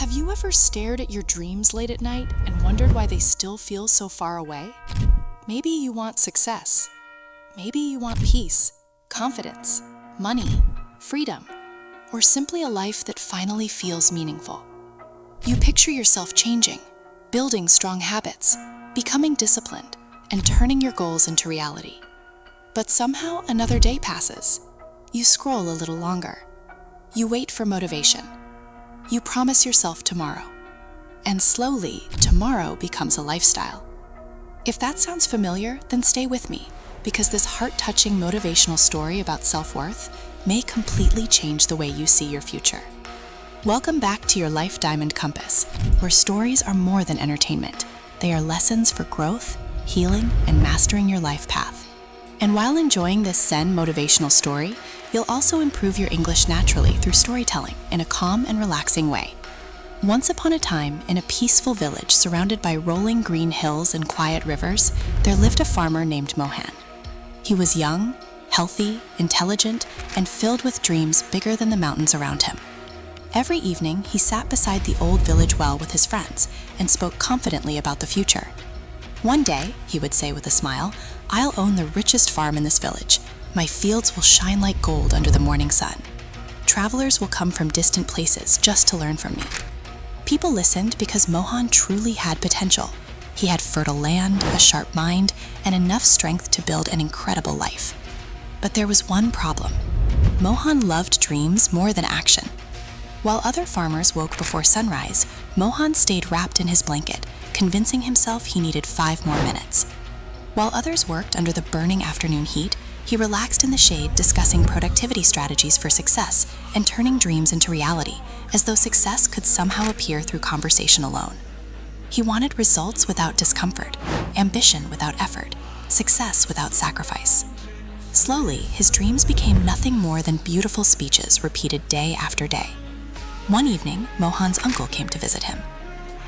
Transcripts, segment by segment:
Have you ever stared at your dreams late at night and wondered why they still feel so far away? Maybe you want success. Maybe you want peace, confidence, money, freedom, or simply a life that finally feels meaningful. You picture yourself changing, building strong habits, becoming disciplined, and turning your goals into reality. But somehow another day passes. You scroll a little longer. You wait for motivation. You promise yourself tomorrow. And slowly, tomorrow becomes a lifestyle. If that sounds familiar, then stay with me, because this heart-touching motivational story about self-worth may completely change the way you see your future. Welcome back to your Life Diamond Compass, where stories are more than entertainment. They are lessons for growth, healing, and mastering your life path. And while enjoying this Zen motivational story, you'll also improve your English naturally through storytelling in a calm and relaxing way. Once upon a time, in a peaceful village surrounded by rolling green hills and quiet rivers, there lived a farmer named Mohan. He was young, healthy, intelligent, and filled with dreams bigger than the mountains around him. Every evening, he sat beside the old village well with his friends and spoke confidently about the future. One day, he would say with a smile, "I'll own the richest farm in this village. My fields will shine like gold under the morning sun. Travelers will come from distant places just to learn from me." People listened because Mohan truly had potential. He had fertile land, a sharp mind, and enough strength to build an incredible life. But there was one problem. Mohan loved dreams more than action. While other farmers woke before sunrise, Mohan stayed wrapped in his blanket, convincing himself he needed 5 more minutes. While others worked under the burning afternoon heat, he relaxed in the shade discussing productivity strategies for success and turning dreams into reality, as though success could somehow appear through conversation alone. He wanted results without discomfort, ambition without effort, success without sacrifice. Slowly, his dreams became nothing more than beautiful speeches repeated day after day. One evening, Mohan's uncle came to visit him.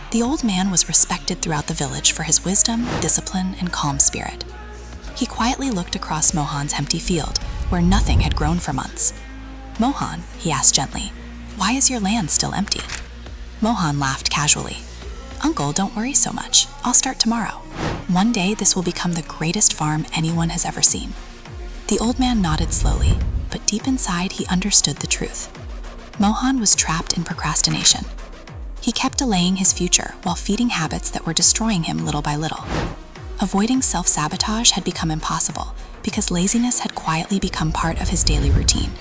The old man was respected throughout the village for his wisdom, discipline, and calm spirit. He quietly looked across Mohan's empty field, where nothing had grown for months. "Mohan," he asked gently, "why is your land still empty?" Mohan laughed casually. "Uncle, don't worry so much. I'll start tomorrow. One day this will become the greatest farm anyone has ever seen." The old man nodded slowly, but deep inside he understood the truth. Mohan was trapped in procrastination. He kept delaying his future while feeding habits that were destroying him little by little. Avoiding self-sabotage had become impossible because laziness had quietly become part of his daily routine.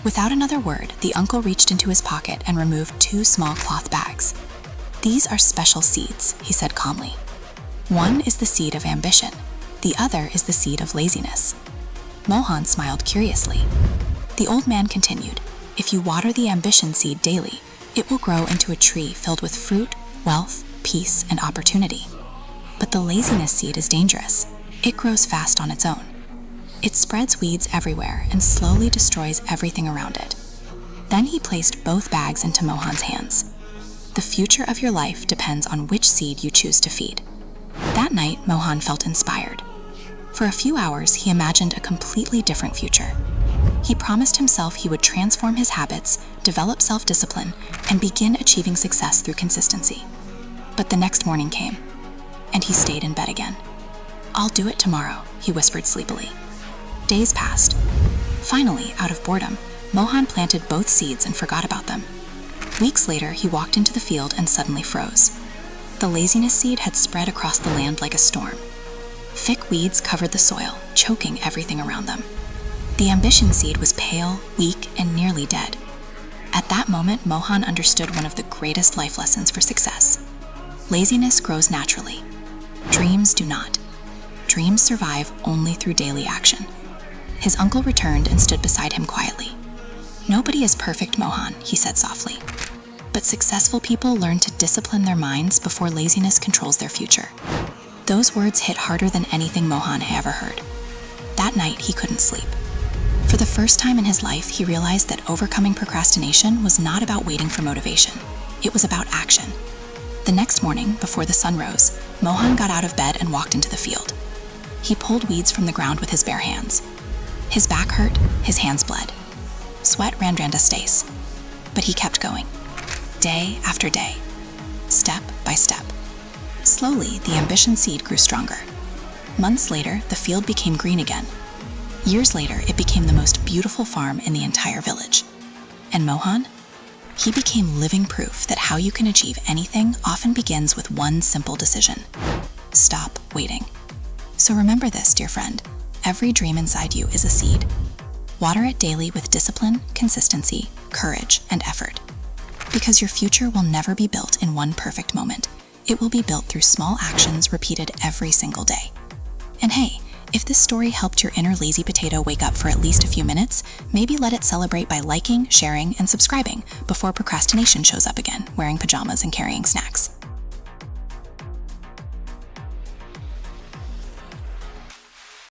Without another word, the uncle reached into his pocket and removed 2 small cloth bags. "These are special seeds," he said calmly. "One is the seed of ambition. The other is the seed of laziness." Mohan smiled curiously. The old man continued, "If you water the ambition seed daily, it will grow into a tree filled with fruit, wealth, peace, and opportunity. But the laziness seed is dangerous. It grows fast on its own. It spreads weeds everywhere and slowly destroys everything around it." Then he placed both bags into Mohan's hands. "The future of your life depends on which seed you choose to feed." That night, Mohan felt inspired. For a few hours, he imagined a completely different future. He promised himself he would transform his habits, develop self-discipline, and begin achieving success through consistency. But the next morning came, and he stayed in bed again. "I'll do it tomorrow," he whispered sleepily. Days passed. Finally, out of boredom, Mohan planted both seeds and forgot about them. Weeks later, he walked into the field and suddenly froze. The laziness seed had spread across the land like a storm. Thick weeds covered the soil, choking everything around them. The ambition seed was pale, weak, and nearly dead. At that moment, Mohan understood one of the greatest life lessons for success. Laziness grows naturally. Dreams do not. Dreams survive only through daily action. His uncle returned and stood beside him quietly. "Nobody is perfect, Mohan," he said softly. "But successful people learn to discipline their minds before laziness controls their future." Those words hit harder than anything Mohan had ever heard. That night, he couldn't sleep. For the first time in his life, he realized that overcoming procrastination was not about waiting for motivation. It was about action. The next morning, before the sun rose, Mohan got out of bed and walked into the field. He pulled weeds from the ground with his bare hands. His back hurt, his hands bled. Sweat ran down his face. But he kept going. day after day, step by step. Slowly, the ambition seed grew stronger. Months later, the field became green again. Years later, it became the most beautiful farm in the entire village. And Mohan? He became living proof that how you can achieve anything often begins with one simple decision. Stop waiting. So remember this, dear friend. Every dream inside you is a seed. Water it daily with discipline, consistency, courage, and effort. Because your future will never be built in one perfect moment. It will be built through small actions repeated every single day. And hey, if this story helped your inner lazy potato wake up for at least a few minutes, maybe let it celebrate by liking, sharing, and subscribing before procrastination shows up again, wearing pajamas and carrying snacks.